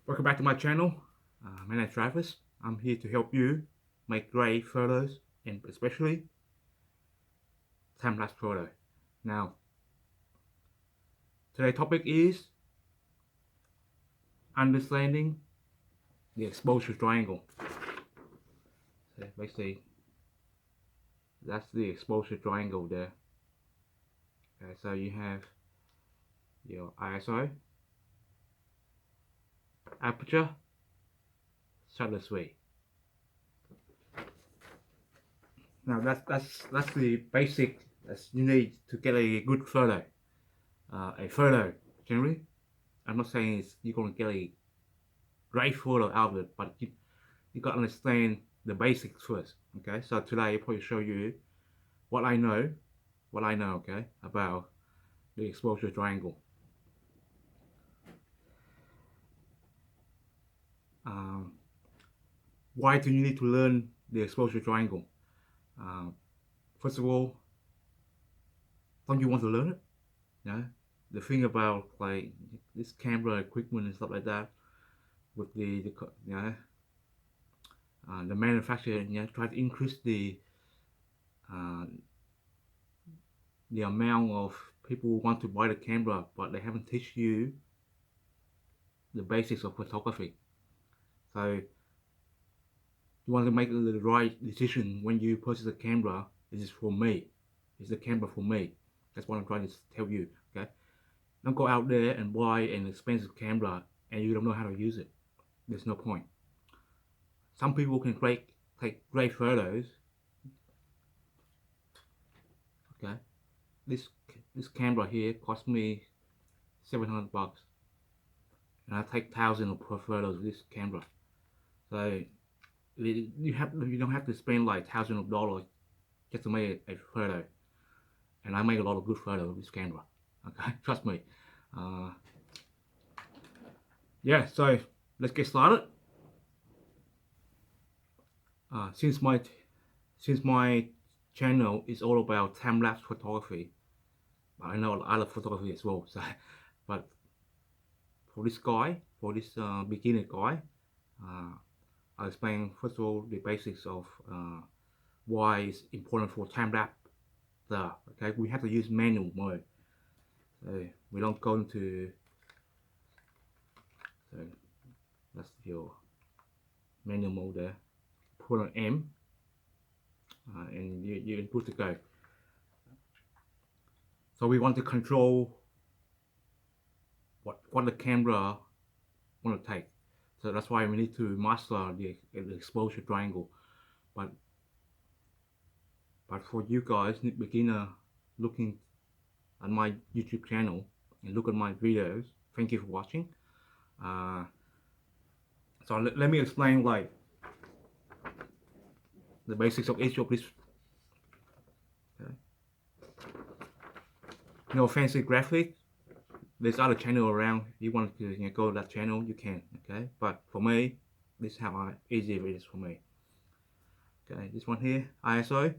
Welcome back to my channel. My name is Travis. I'm here to help you make great photos and especially time-lapse photo. Now, today's topic is understanding the exposure triangle. So basically, that's the exposure triangle there. Okay, so you have your ISO, aperture, shutter speed. Now that's the basic that you need to get a good photo. A photo generally. I'm not saying you're gonna get a great photo out of it, but you got to understand the basics first. Okay, so today I'll probably show you what I know, okay, about the exposure triangle. Um, why do you need to learn the exposure triangle? Um, First of all, don't you want to learn it? Yeah. The thing about like this camera equipment and stuff like that, with the manufacturer, try to increase uh, the amount of people who want to buy the camera, but they haven't teach you the basics of photography. So you want to make the right decision when you purchase a camera. This is for me. It's the camera for me. That's what I'm trying to tell you. Okay. Don't go out there and buy an expensive camera and you don't know how to use it. There's no point. Some people can take great photos. Okay. This camera here cost me $700, and I take thousands of photos with this camera. So you don't have to spend like thousands of dollars just to make a photo. And I make a lot of good photos with this camera. Okay, trust me. Uh, yeah, so let's get started. Uh, since my since my channel is all about time-lapse photography, I know other photography as well. So, but for this beginner guy, uh, I'll explain first of all the basics of why it's important for time-lapse. Okay, we have to use manual mode. So we don't go into, so that's your manual mode there. Put on M, and you input to go. So we want to control what the camera want to take. So that's why we need to master the exposure triangle. But for you guys, beginner, looking at my YouTube channel and look at my videos, thank you for watching. So let me explain like the basics of each of these. Okay. No fancy graphics. There's other channel around. You want to go to that channel, you can. Okay, but for me, this is how easy it is for me. Okay, this one here, ISO,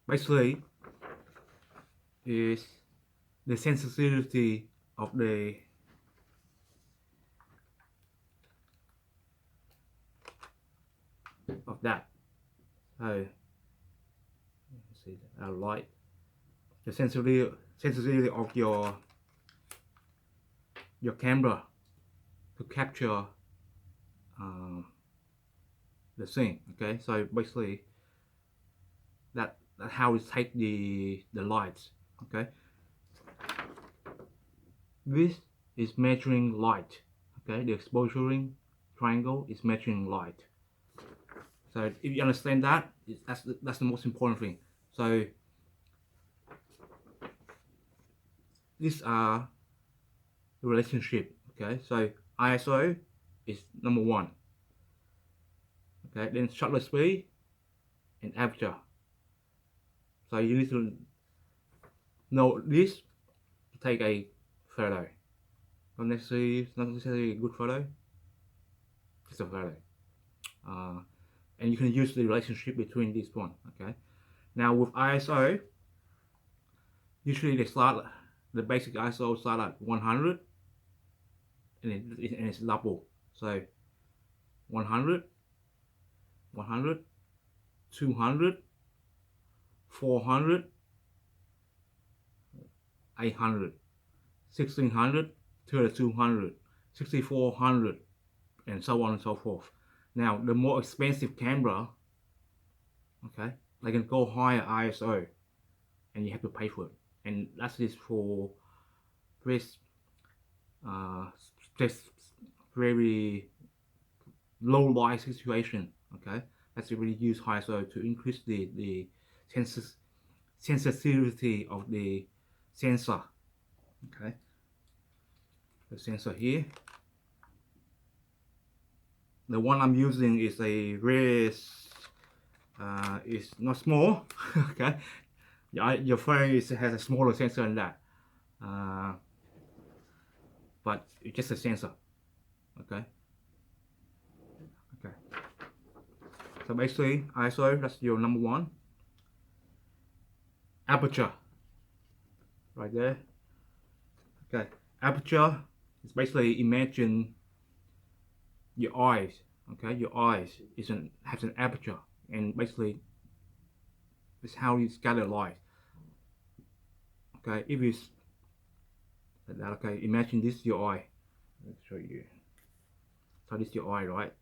basically is the sensitivity of that. So let's see, our light, the sensitivity of your camera to capture the scene. Okay, so basically that's how it take the lights. Okay, this is measuring light. Okay, the exposure triangle is measuring light. So if you understand that, that's the most important thing. So these are the relationship. Okay, so ISO is number one. Okay, then shutter speed and aperture. So you need to know this to take a photo. Not necessarily a good photo, just a photo. And you can use the relationship between this one. Okay. Now with ISO, usually the basic ISO start at 100, and it's double. So 100, 100, 200, 400, 800, 1600, 3200, 6400, and so on and so forth. Now, the more expensive camera, okay, they can go higher ISO, and you have to pay for it. And that's just for this just very low light situation. Okay, that's really use high ISO to increase the sensitivity of the sensor. Okay, the sensor here. The one I'm using is a very it's not small. Okay, your phone has a smaller sensor than that, but it's just a sensor. Okay. Okay. So basically, ISO, that's your number one. Aperture, right there. Okay. Aperture is basically imagine your eyes. Okay, your eyes has an aperture, and basically, it's how you scatter light. Okay, if it's like that, okay, imagine this is your eye. Let's show you. So this is your eye, right?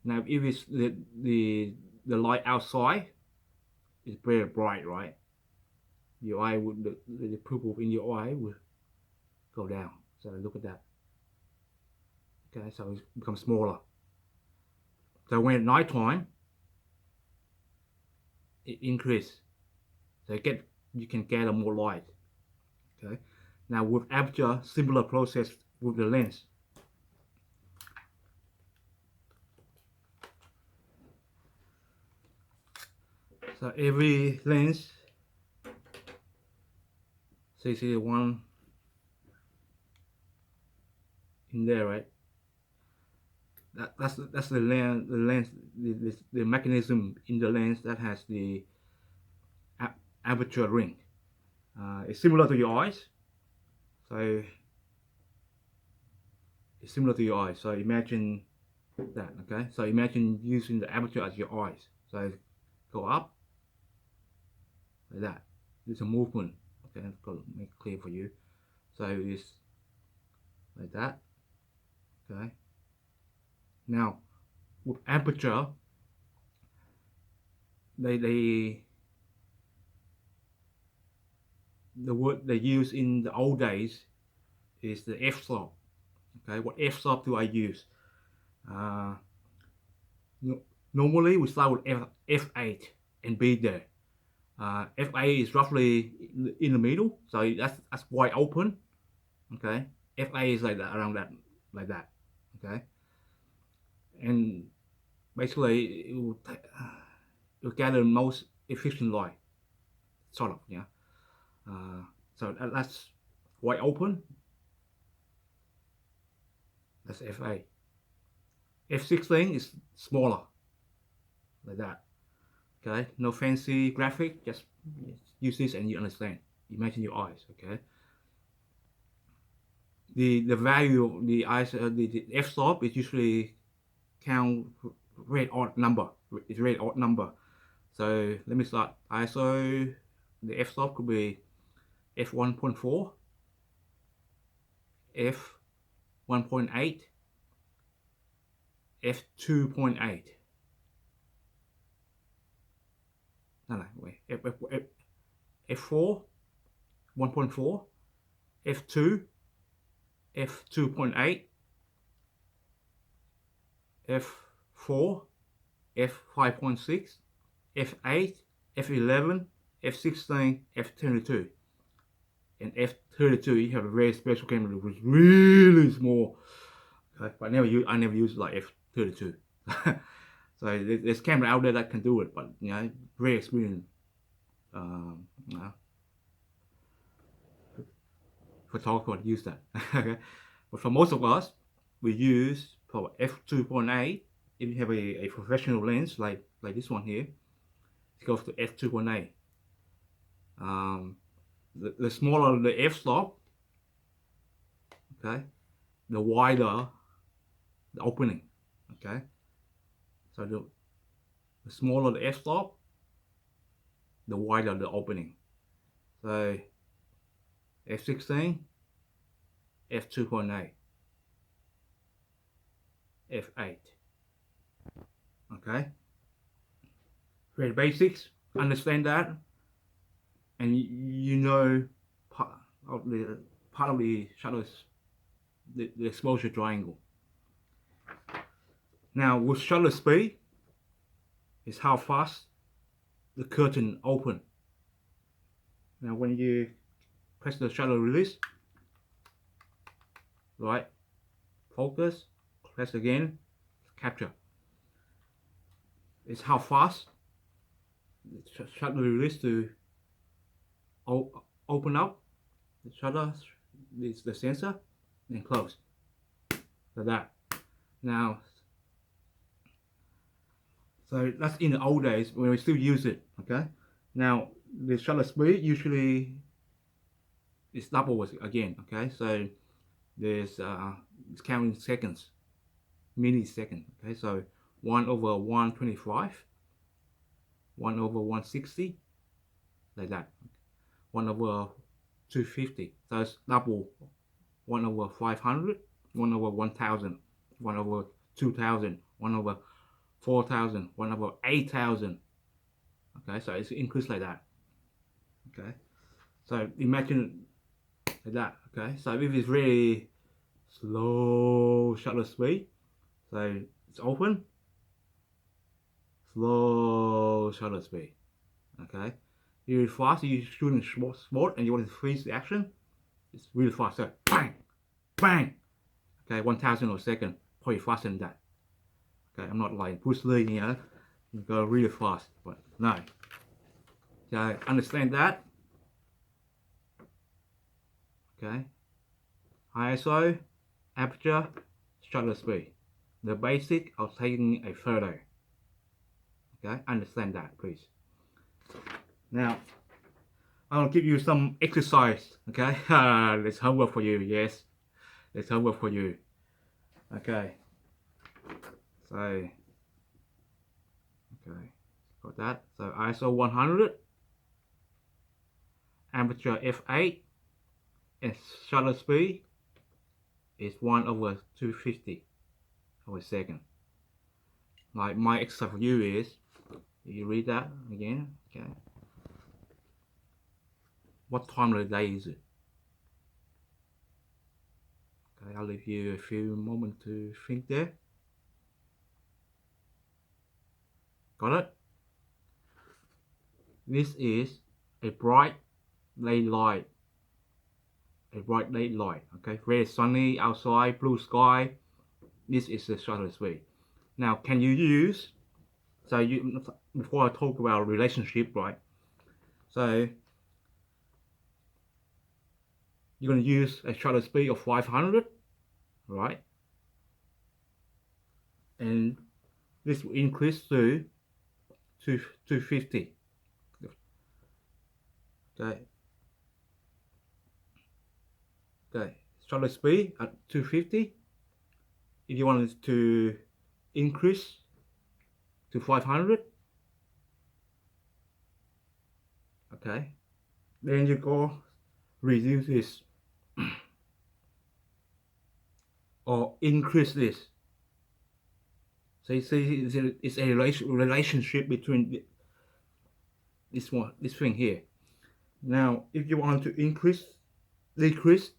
Now, if it's the light outside is very bright, right? Your eye would the pupil in your eye would go down. So look at that. Okay, so it becomes smaller. So when at night time, it increases. So you can gather more light. Okay. Now with aperture, similar process with the lens. So every lens, so you see the one in there, right? That's the lens, the mechanism in the lens that has the aperture ring. It's similar to your eyes. So it's similar to your eyes. So imagine that. Okay. So imagine using the aperture as your eyes. So go up like that. It's a movement. Okay, I've got to make it clear for you. So it's like that. Okay. Now with aperture, the word they use in the old days is the f-stop. Okay, what f-stop do I use? Normally we start with f8 and be there. F8 is roughly in the middle, so that's wide open. Okay, F8 is like that, around that, like that. Okay, and basically it will gather most efficient light, sort of, yeah. So that's wide open. That's F8. F16 is smaller, like that. Okay, no fancy graphic, just use this and you understand. Imagine your eyes. Okay. The value of the f-stop is usually count red odd number. It's red odd number. So let me start. ISO, the f-stop could be f1.4, f1.8, f2.8. No, wait. F4, 1.4, f2, f2.8, f4, f5.6, f8, f11, f16, f32. And f32, you have a very special camera which is really small. Okay, but I never use like f32. So there's camera out there that can do it, but you know, very experienced photographer use that. Okay, but for most of us, we use for f2.8. If you have a professional lens like this one here, it goes to f2.8. The smaller the f-stop, okay, the wider the opening. Okay, so the smaller the f-stop, the wider the opening. So f16, f2.8, f8. Okay, very basics. Understand that, and you know part of the shutter, the exposure triangle. Now with shutter speed is how fast the curtain open. Now when you press the shutter release, right, focus, press again, capture. It's how fast the shutter release to open up the shutter, the sensor, and close. So that. Now, so that's in the old days when we still use it. Okay. Now the shutter speed usually is double again. Okay. So there's it's counting seconds, millisecond. Okay. So 1/125, 1/160, like that. 1/250. So it's double. 1/500, 1/1000, 1/2000, 1/4000, 1/8000. Okay, so it's increased like that. Okay, so imagine like that. Okay, so if it's really slow shutter speed, so it's open, slow shutter speed. Okay, if you're fast, you're shooting sport and you want to freeze the action, it's really fast. So bang, bang. Okay, 1000 a second, probably faster than that. Okay, I'm not like Bruce Lee, you know, you go really fast, but no. So understand that. Okay, ISO, aperture, shutter speed, the basic of taking a photo. Okay, understand that, please. Now, I'll give you some exercise. Okay, there's homework for you. Yes, there's homework for you. Okay, so okay, got that. So ISO 100, aperture f8, and shutter speed is 1/250 of a second. Like my exercise for you is, you read that again. Okay, what time of the day is it? Okay, I'll leave you a few moments to think there. Got it? This is a bright daylight. A bright daylight. Okay, very sunny outside, blue sky. This is the shutter speed. Now, can you use? So you, before I talk about relationship, right? So you're going to use a shutter speed of 500, right? And this will increase to 250. Okay. Okay. Shutter speed at 250. If you wanted to increase to 500, okay, then you go reduce this or increase this. So you see, it's a relationship between this thing here. Now, if you want to decrease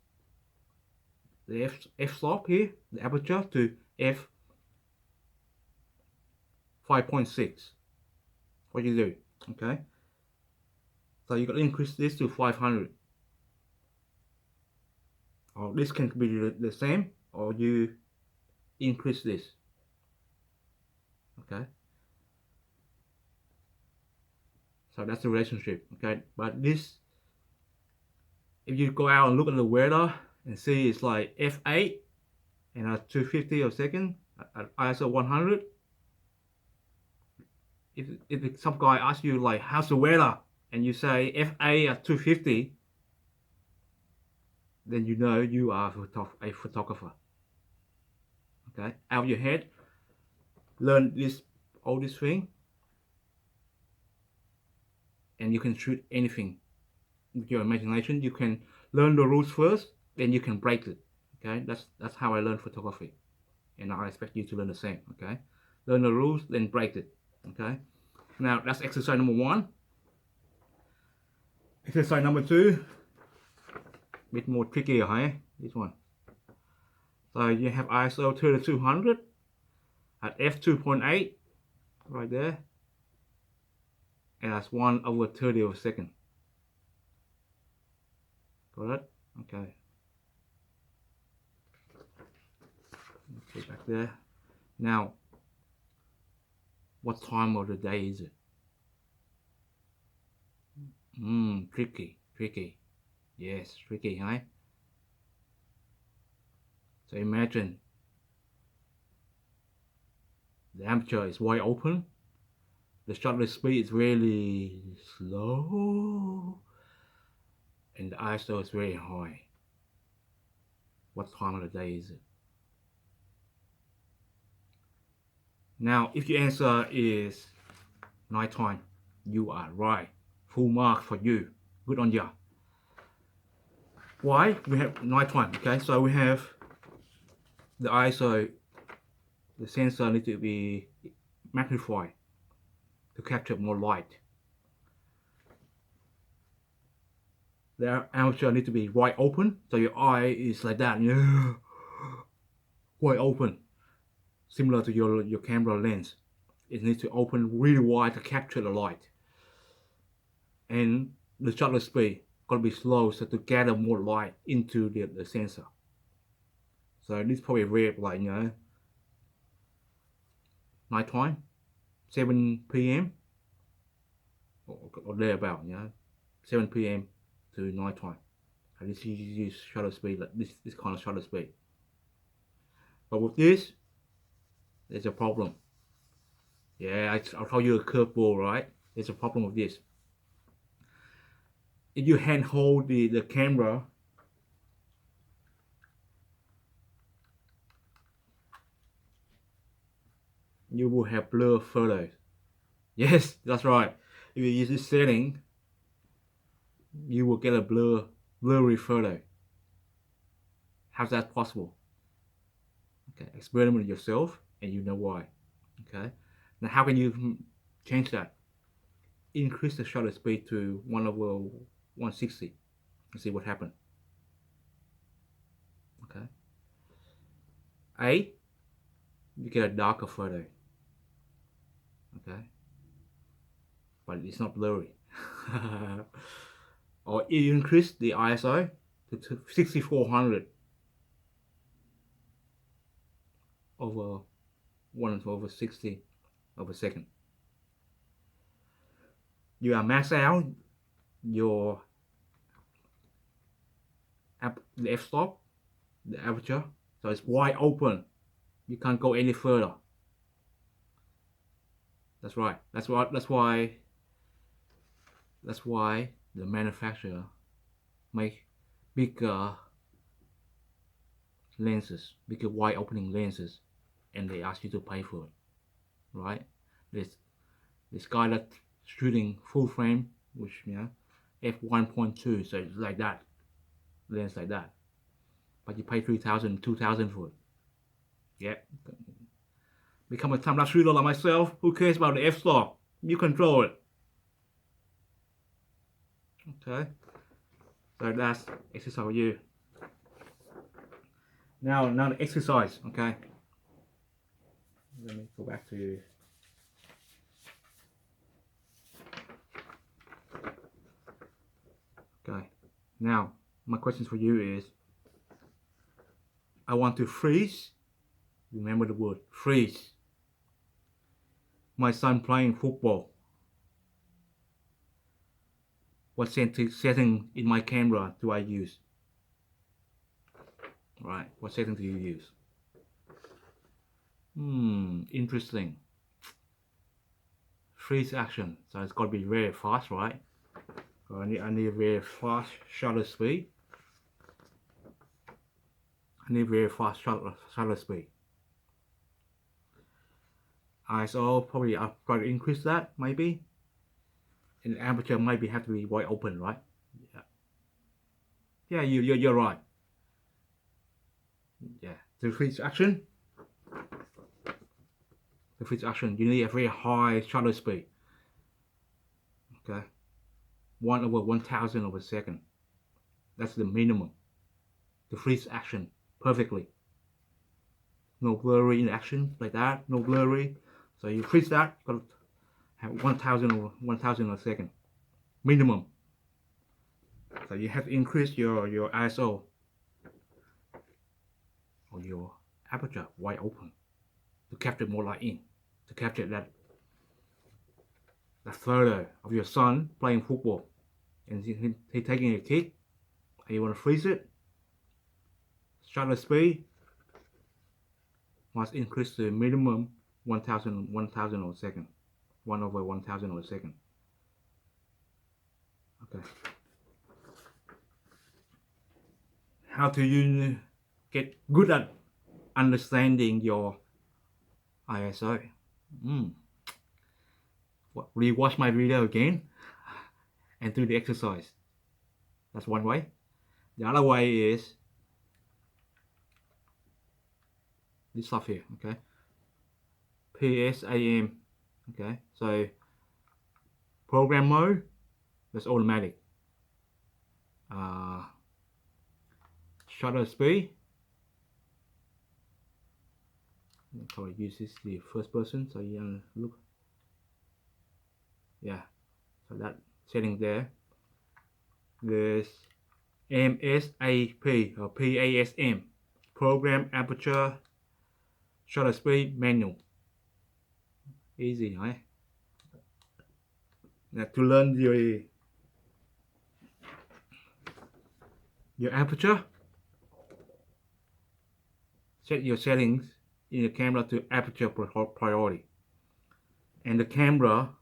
the f-stop here, the aperture to f 5.6, what you do, okay? So you can increase this to 500. Or this can be the same, or you increase this. Okay. So that's the relationship. Okay. But this, if you go out and look at the weather and see it's like f8 and at 250 a second at ISO 100. If some guy asks you like how's the weather and you say f8 at 250, then you know you are a photographer. Okay, out of your head, learn all this thing, and you can shoot anything with your imagination. You can learn the rules first, then you can break it. Okay, that's how I learned photography, and I expect you to learn the same. Okay, learn the rules, then break it. Okay, now that's exercise number 1. Exercise number 2, a bit more tricky, huh? This one. So you have ISO 3200 at f2.8 right there, and that's 1/30 of a second. Got it? Okay. Let's go back there. Now, what time of the day is it? Tricky. Yes, tricky, huh? So imagine the aperture is wide open, the shutter speed is really slow, and the ISO is very high. What time of the day is it? Now, if your answer is nighttime, you are right. Full mark for you. Good on ya. Why? We have nighttime, okay? So we have the ISO, the sensor needs to be magnified to capture more light. The aperture needs to be wide open, so your eye is like that, yeah, wide open, similar to your camera lens. It needs to open really wide to capture the light. And the shutter speed gotta be slow so to gather more light into the sensor. So this probably red, like, nighttime, 7 p.m. or thereabout, 7 p.m. to nighttime. And this use shutter speed, like this kind of shutter speed. But with this, there's a problem. Yeah, I'll tell you a curveball, right? There's a problem with this. If you hand hold the camera, you will have blur photos. Yes, that's right. If you use this setting, you will get a blurry photo. How's that possible? Okay, experiment yourself and you know why. Okay, now how can you change that? Increase the shutter speed to 1/160 and see what happens. Okay, you get a darker photo. Okay, but it's not blurry. Or you increase the ISO to 6400 over 1/60 of a second. You are max out your the f-stop, the aperture, so it's wide open. You can't go any further. That's right. That's why the manufacturer make bigger lenses, bigger wide opening lenses, and they ask you to pay for it, right? This guy that's shooting full frame, which f1.2, so it's like that, lens like that, but you pay 3,000, 2,000 for it. Yeah, become a time-lapse shooter like myself. Who cares about the f-stop? You control it. Okay, so that's exercise for you. Now the exercise. Okay, let me go back to okay. Now my question for you is, I want to freeze. Remember the word freeze. My son playing football. What setting in my camera do I use? Right, what setting do you use? Interesting. Freeze action, so it's got to be very fast, right? So I need very fast shutter speed. I need very fast shutter speed. ISO, probably I'll try to increase that maybe. And the aperture maybe have to be wide open, right? Yeah, you're right. Yeah, the freeze action. The freeze action, you need a very high shutter speed. Okay, 1/1000 of a second. That's the minimum. The freeze action perfectly. No blurry in action like that. No blurry. So you freeze that, got to have 1000 a second minimum. So you have to increase your ISO or your aperture wide open to capture more light in, to capture that photo of your son playing football and he taking a kick and you want to freeze it. Shutter speed must increase to minimum 1000 a second. 1/1000 of a second. Okay. How do you get good at understanding your ISO? Rewatch my video again and do the exercise. That's one way. The other way is this stuff here, okay? PSAM, okay? So program mode, that's automatic. Shutter speed. I'll probably use this the first person, so you can look. Yeah, so that setting there. There's MSAP or PASM, program aperture shutter speed manual. Easy, right? Now to learn your aperture, set your settings in the camera to aperture priority, and the camera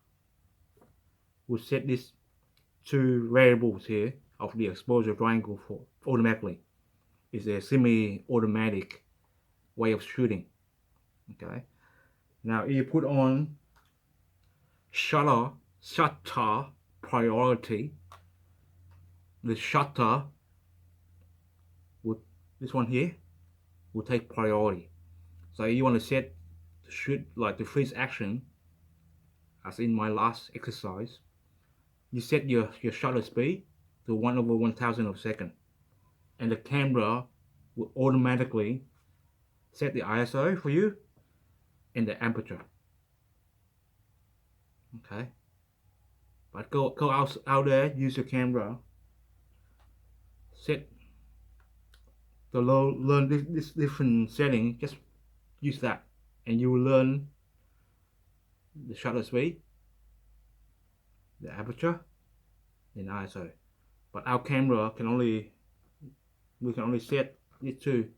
will set these two variables here of the exposure triangle for automatically. It's a semi-automatic way of shooting. Okay. Now you put on shutter priority. The shutter would, this one here will take priority. So you want to set to shoot like the freeze action, as in my last exercise. You set your shutter speed to 1/1000 of a second, and the camera will automatically set the ISO for you and the aperture. Okay, but go out there, use your camera, set the learn this different setting. Just use that, and you will learn the shutter speed, the aperture, and ISO. But our camera we can only set these two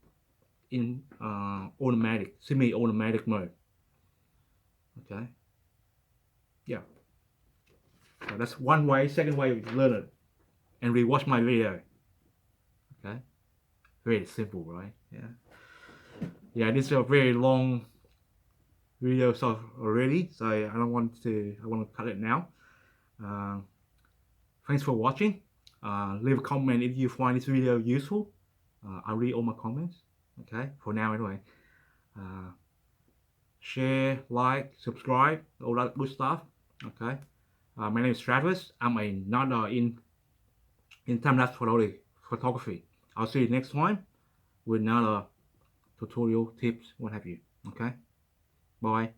in automatic, semi-automatic mode. Okay. Yeah. So that's one way. Second way to learn it, and rewatch my video. Okay. Very simple, right? Yeah. Yeah. This is a very long video stuff already, so I want to cut it now. Thanks for watching. Leave a comment if you find this video useful. I'll read all my comments. Okay, for now anyway. Share, like, subscribe, all that good stuff. Okay. My name is Travis. I'm another in time-lapse photography. I'll see you next time with another tutorial, tips, what have you. Okay. Bye.